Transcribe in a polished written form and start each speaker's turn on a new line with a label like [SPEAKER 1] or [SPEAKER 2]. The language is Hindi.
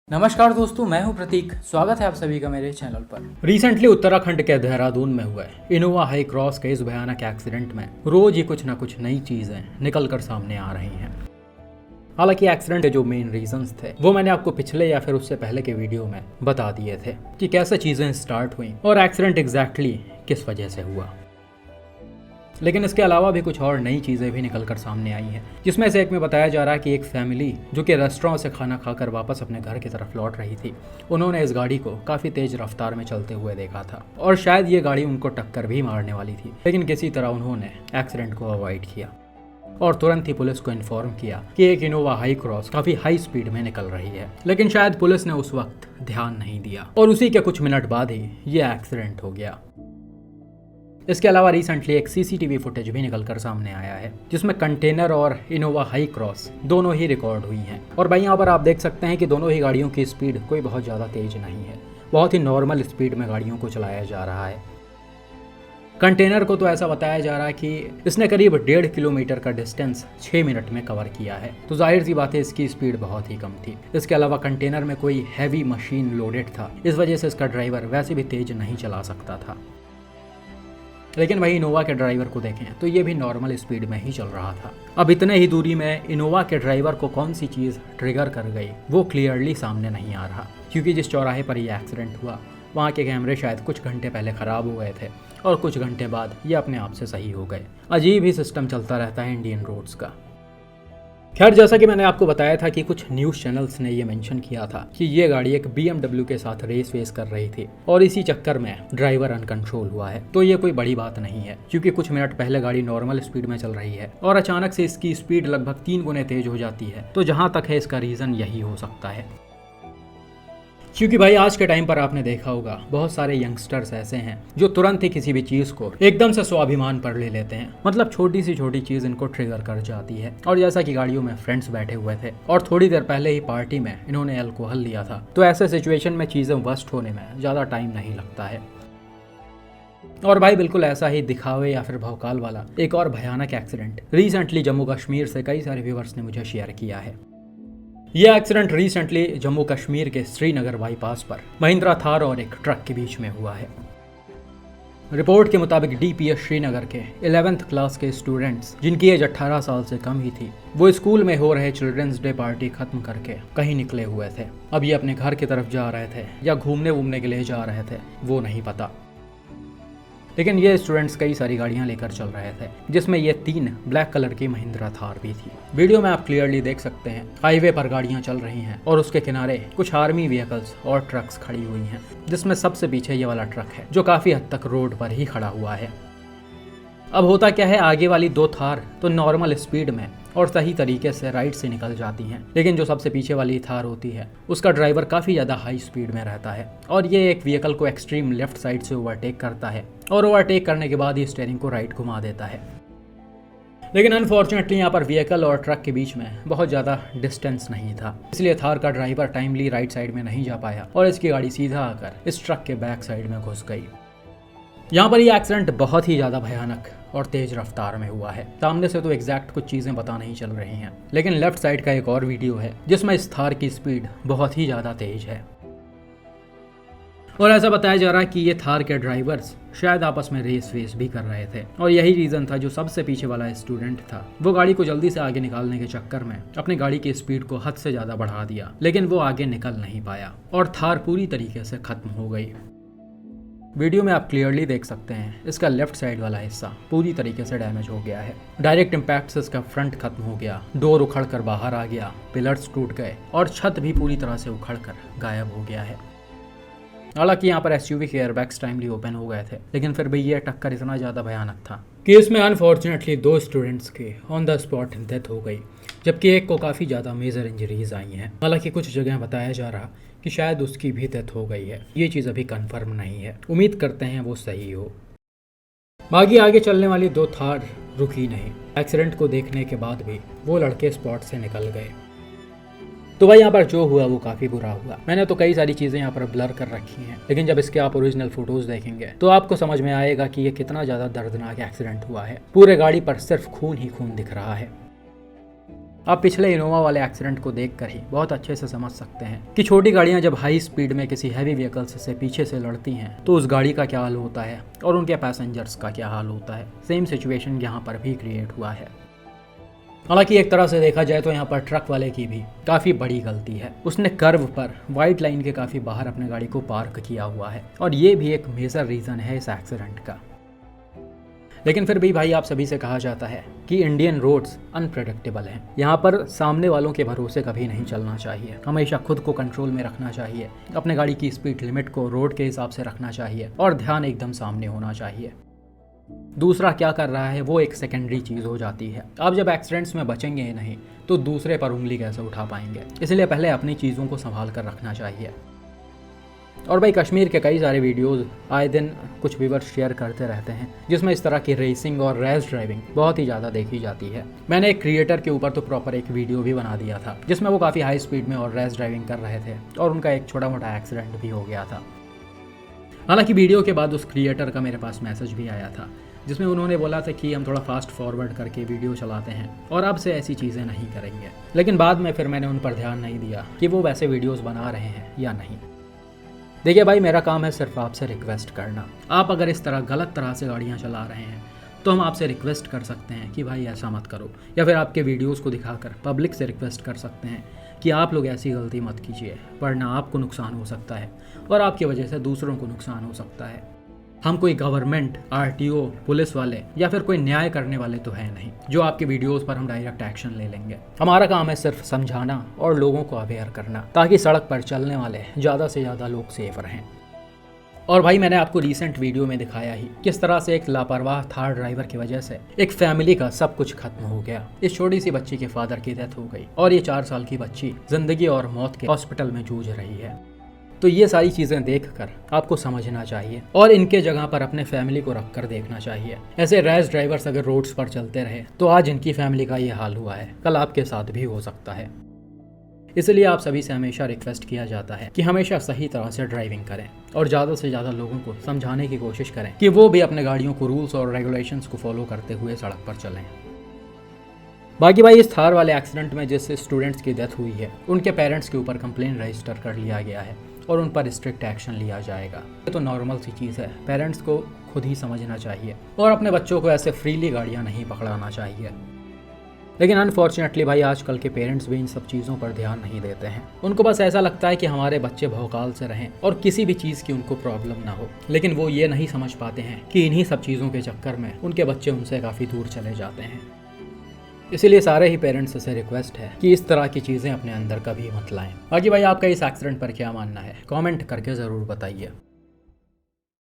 [SPEAKER 1] नमस्कार दोस्तों, मैं हूं प्रतीक। स्वागत है आप सभी का मेरे चैनल पर।
[SPEAKER 2] रिसेंटली उत्तराखंड के देहरादून में हुए इनोवा हाई क्रॉस के इस भयानक एक्सीडेंट में रोज ही कुछ न कुछ नई चीजें निकल कर सामने आ रही हैं। हालांकि एक्सीडेंट के जो मेन रीजंस थे वो मैंने आपको पिछले या फिर उससे पहले के वीडियो में बता दिए थे कि कैसे चीजें स्टार्ट हुई और एक्सीडेंट एग्जैक्टली किस वजह से हुआ। लेकिन इसके अलावा भी कुछ और नई चीज़ें भी निकल कर सामने आई हैं, जिसमें से एक में बताया जा रहा है कि एक फैमिली जो कि रेस्टोरेंट से खाना खाकर वापस अपने घर की तरफ लौट रही थी, उन्होंने इस गाड़ी को काफ़ी तेज रफ्तार में चलते हुए देखा था और शायद ये गाड़ी उनको टक्कर भी मारने वाली थी, लेकिन किसी तरह उन्होंने एक्सीडेंट को अवॉइड किया और तुरंत ही पुलिस को इन्फॉर्म किया कि एक इनोवा हाई क्रॉस काफ़ी हाई स्पीड में निकल रही है। लेकिन शायद पुलिस ने उस वक्त ध्यान नहीं दिया और उसी के कुछ मिनट बाद ही ये एक्सीडेंट हो गया। इसके अलावा रिसेंटली एक सीसीटीवी फुटेज भी निकलकर सामने आया है, जिसमें कंटेनर और इनोवा हाई क्रॉस दोनों ही रिकॉर्ड हुई हैं। और भाई यहाँ पर आप देख सकते हैं कि दोनों ही गाड़ियों की स्पीड कोई बहुत ज़्यादा तेज नहीं है, बहुत ही नॉर्मल स्पीड में गाड़ियों को चलाया जा रहा है। कंटेनर को तो ऐसा बताया जा रहा है कि इसने करीब 1.5 किलोमीटर का डिस्टेंस 6 मिनट में कवर किया है, तो जाहिर सी बात है इसकी स्पीड बहुत ही कम थी। इसके अलावा कंटेनर में कोई हैवी मशीन लोडेड था, इस वजह से इसका ड्राइवर वैसे भी तेज नहीं चला सकता था। लेकिन वही इनोवा के ड्राइवर को देखें तो ये भी नॉर्मल स्पीड में ही चल रहा था। अब इतने ही दूरी में इनोवा के ड्राइवर को कौन सी चीज़ ट्रिगर कर गई वो क्लियरली सामने नहीं आ रहा, क्योंकि जिस चौराहे पर ये एक्सीडेंट हुआ वहाँ के कैमरे शायद कुछ घंटे पहले ख़राब हो गए थे और कुछ घंटे बाद ये अपने आप से सही हो गए। अजीब ही सिस्टम चलता रहता है इंडियन रोड्स का। खैर, जैसा कि मैंने आपको बताया था कि कुछ न्यूज़ चैनल्स ने ये मेंशन किया था कि ये गाड़ी एक BMW के साथ रेस वेस कर रही थी और इसी चक्कर में ड्राइवर अनकंट्रोल हुआ है। तो ये कोई बड़ी बात नहीं है, क्योंकि कुछ मिनट पहले गाड़ी नॉर्मल स्पीड में चल रही है और अचानक से इसकी स्पीड लगभग 3 गुने तेज हो जाती है। तो जहाँ तक है इसका रीज़न यही हो सकता है, क्योंकि भाई आज के टाइम पर आपने देखा होगा बहुत सारे यंगस्टर्स ऐसे हैं जो तुरंत ही किसी भी चीज़ को एकदम से स्वाभिमान पर ले लेते हैं। मतलब छोटी सी छोटी चीज़ इनको ट्रिगर कर जाती है। और जैसा कि गाड़ियों में फ्रेंड्स बैठे हुए थे और थोड़ी देर पहले ही पार्टी में इन्होंने अल्कोहल लिया था, तो ऐसे सिचुएशन में चीज़ें वर्स्ट होने में ज़्यादा टाइम नहीं लगता है। और भाई बिल्कुल ऐसा ही दिखावे या फिर भौकाल वाला एक और भयानक एक्सीडेंट रिसेंटली जम्मू कश्मीर से कई सारे व्यूअर्स ने मुझे शेयर किया है। यह एक्सीडेंट रिसेंटली जम्मू कश्मीर के श्रीनगर बाईपास पर महिंद्रा थार और एक ट्रक के बीच में हुआ है। रिपोर्ट के मुताबिक DPS श्रीनगर के 11th क्लास के स्टूडेंट्स, जिनकी एज 18 साल से कम ही थी, वो स्कूल में हो रहे चिल्ड्रंस डे पार्टी खत्म करके कहीं निकले हुए थे। अब ये अपने घर की तरफ जा रहे थे या घूमने वूमने के लिए जा रहे थे वो नहीं पता, लेकिन ये स्टूडेंट्स कई सारी गाड़ियां लेकर चल रहे थे, जिसमें ये 3 ब्लैक कलर की महिंद्रा थार भी थी। वीडियो में आप क्लियरली देख सकते हैं हाईवे पर गाड़ियां चल रही हैं और उसके किनारे कुछ आर्मी व्हीकल्स और ट्रक्स खड़ी हुई हैं, जिसमें सबसे पीछे ये वाला ट्रक है जो काफ़ी हद तक रोड पर ही खड़ा हुआ है। अब होता क्या है, आगे वाली 2 थार तो नॉर्मल स्पीड में और सही तरीके से राइट से निकल जाती हैं, लेकिन जो सबसे पीछे वाली थार होती है उसका ड्राइवर काफ़ी ज़्यादा हाई स्पीड में रहता है और ये एक व्हीकल को एक्सट्रीम लेफ्ट साइड से ओवरटेक करता है और ओवरटेक करने के बाद ये स्टीयरिंग को राइट घुमा देता है। लेकिन अनफॉर्चुनेटली यहाँ पर व्हीकल और ट्रक के बीच में बहुत ज़्यादा डिस्टेंस नहीं था, इसलिए थार का ड्राइवर टाइमली राइट साइड में नहीं जा पाया और इसकी गाड़ी सीधा आकर इस ट्रक के बैक साइड में घुस गई। यहाँ पर ये एक्सीडेंट बहुत ही ज़्यादा भयानक और तेज रफ्तार में हुआ है। सामने से तो एग्जैक्ट कुछ चीज़ें पता नहीं चल रही हैं, लेकिन लेफ्ट साइड का एक और वीडियो है जिसमें इस थार की स्पीड बहुत ही ज़्यादा तेज है और ऐसा बताया जा रहा है कि ये थार के ड्राइवर्स शायद आपस में रेस वेस भी कर रहे थे और यही रीज़न था जो सबसे पीछे वाला स्टूडेंट था वो गाड़ी को जल्दी से आगे निकालने के चक्कर में अपनी गाड़ी की स्पीड को हद से ज़्यादा बढ़ा दिया, लेकिन वो आगे निकल नहीं पाया और थार पूरी तरीके से ख़त्म हो गई। वीडियो में आप क्लियरली देख सकते हैं इसका लेफ्ट साइड वाला हिस्सा पूरी तरीके से डैमेज हो गया है। डायरेक्ट इम्पैक्ट से इसका फ्रंट खत्म हो गया, डोर उखड़ कर बाहर आ गया, पिलर्स टूट गए और छत भी पूरी तरह से उखड़ कर गायब हो गया है। हालांकि यहाँ पर SUV के एयरबैग्स टाइमली ओपन हो गए थे, लेकिन फिर भी ये टक्कर इतना ज़्यादा भयानक था कि इसमें अनफॉर्चुनेटली 2 स्टूडेंट्स की ऑन द स्पॉट डेथ हो गई, जबकि एक को काफ़ी ज़्यादा मेजर इंजरीज आई हैं। हालांकि कुछ जगह बताया जा रहा कि शायद उसकी भी डेथ हो गई है, ये चीज़ अभी कंफर्म नहीं है। उम्मीद करते हैं वो सही हो। बाकी आगे चलने वाली 2 थार रुकी नहीं, एक्सीडेंट को देखने के बाद भी वो लड़के स्पॉट से निकल गए। तो भाई यहाँ पर जो हुआ वो काफ़ी बुरा हुआ। मैंने तो कई सारी चीज़ें यहाँ पर ब्लर कर रखी हैं, लेकिन जब इसके आप ओरिजिनल फोटोज़ देखेंगे तो आपको समझ में आएगा कि ये कितना ज़्यादा दर्दनाक एक्सीडेंट हुआ है। पूरे गाड़ी पर सिर्फ खून ही खून दिख रहा है। आप पिछले इनोवा वाले एक्सीडेंट को देखकर ही बहुत अच्छे से समझ सकते हैं कि छोटी गाड़ियां जब हाई स्पीड में किसी हैवी व्हीकल्स से पीछे से लड़ती हैं तो उस गाड़ी का क्या हाल होता है और उनके पैसेंजर्स का क्या हाल होता है। सेम सिचुएशन यहाँ पर भी क्रिएट हुआ है। हालांकि एक तरह से देखा जाए तो यहाँ पर ट्रक वाले की भी काफ़ी बड़ी गलती है। उसने कर्व पर वाइट लाइन के काफ़ी बाहर अपने गाड़ी को पार्क किया हुआ है और ये भी एक मेजर रीज़न है इस एक्सीडेंट का। लेकिन फिर भी भाई आप सभी से कहा जाता है कि इंडियन रोड्स अनप्रेडिक्टेबल हैं। यहाँ पर सामने वालों के भरोसे कभी नहीं चलना चाहिए। हमेशा खुद को कंट्रोल में रखना चाहिए, अपने गाड़ी की स्पीड लिमिट को रोड के हिसाब से रखना चाहिए और ध्यान एकदम सामने होना चाहिए। दूसरा क्या कर रहा है वो एक सेकेंडरी चीज़ हो जाती है। आप जब एक्सीडेंट्स में बचेंगे ही नहीं तो दूसरे पर उंगली कैसे उठा पाएंगे। इसलिए पहले अपनी चीज़ों को संभाल कर रखना चाहिए। और भाई कश्मीर के कई सारे वीडियोस आए दिन कुछ व्यूअर्स शेयर करते रहते हैं जिसमें इस तरह की रेसिंग और रैश ड्राइविंग बहुत ही ज़्यादा देखी जाती है। मैंने एक क्रिएटर के ऊपर तो प्रॉपर एक वीडियो भी बना दिया था जिसमें वो काफ़ी हाई स्पीड में और रैश ड्राइविंग कर रहे थे और उनका एक छोटा मोटा एक्सीडेंट भी हो गया था। हालांकि वीडियो के बाद उस क्रिएटर का मेरे पास मैसेज भी आया था जिसमें उन्होंने बोला था कि हम थोड़ा फास्ट फॉरवर्ड करके वीडियो चलाते हैं और अब से ऐसी चीज़ें नहीं करेंगे। लेकिन बाद में फिर मैंने उन पर ध्यान नहीं दिया कि वो वैसे वीडियोस बना रहे हैं या नहीं। देखिए भाई मेरा काम है सिर्फ आपसे रिक्वेस्ट करना। आप अगर इस तरह गलत तरह से गाड़ियाँ चला रहे हैं तो हम आपसे रिक्वेस्ट कर सकते हैं कि भाई ऐसा मत करो, या फिर आपके वीडियोस को दिखाकर पब्लिक से रिक्वेस्ट कर सकते हैं कि आप लोग ऐसी गलती मत कीजिए वरना आपको नुकसान हो सकता है और आपकी वजह से दूसरों को नुकसान हो सकता है। हम कोई गवर्नमेंट, आरटीओ, पुलिस वाले या फिर कोई न्याय करने वाले तो है नहीं जो आपके वीडियोस पर हम डायरेक्ट एक्शन ले लेंगे। हमारा काम है सिर्फ समझाना और लोगों को अवेयर करना ताकि सड़क पर चलने वाले ज़्यादा से ज़्यादा लोग सेफ रहें। और भाई मैंने आपको रीसेंट वीडियो में दिखाया ही किस तरह से एक लापरवाह थार ड्राइवर की वजह से एक फैमिली का सब कुछ खत्म हो गया। इस छोटी सी बच्ची के फादर की डेथ हो गई और ये 4 साल की बच्ची जिंदगी और मौत के हॉस्पिटल में जूझ रही है। तो ये सारी चीज़ें देखकर आपको समझना चाहिए और इनके जगह पर अपने फैमिली को रख कर देखना चाहिए। ऐसे रैश ड्राइवर्स अगर रोड्स पर चलते रहे तो आज इनकी फैमिली का ये हाल हुआ है, कल आपके साथ भी हो सकता है। इसलिए आप सभी से हमेशा रिक्वेस्ट किया जाता है कि हमेशा सही तरह से ड्राइविंग करें और ज़्यादा से ज़्यादा लोगों को समझाने की कोशिश करें कि वो भी अपने गाड़ियों को रूल्स और रेगुलेशंस को फॉलो करते हुए सड़क पर चलें। बाकी भाई इस थार वाले एक्सीडेंट में जिससे स्टूडेंट्स की डेथ हुई है उनके पेरेंट्स के ऊपर कंप्लेन रजिस्टर कर लिया गया है और उन पर स्ट्रिक्ट एक्शन लिया जाएगा। ये तो नॉर्मल सी चीज़ है, पेरेंट्स को खुद ही समझना चाहिए और अपने बच्चों को ऐसे फ्रीली गाड़ियाँ नहीं पकड़ाना चाहिए। लेकिन अनफॉर्चुनेटली भाई आजकल के पेरेंट्स भी इन सब चीज़ों पर ध्यान नहीं देते हैं। उनको बस ऐसा लगता है कि हमारे बच्चे भौकाल से रहें और किसी भी चीज़ की उनको प्रॉब्लम ना हो, लेकिन वो ये नहीं समझ पाते हैं कि इन्हीं सब चीज़ों के चक्कर में उनके बच्चे उनसे काफ़ी दूर चले जाते हैं। इसीलिए सारे ही पेरेंट्स से रिक्वेस्ट है कि इस तरह की चीज़ें अपने अंदर कभी मत लाएं। बाकी भाई आपका इस एक्सीडेंट पर क्या मानना है कमेंट करके ज़रूर बताइए।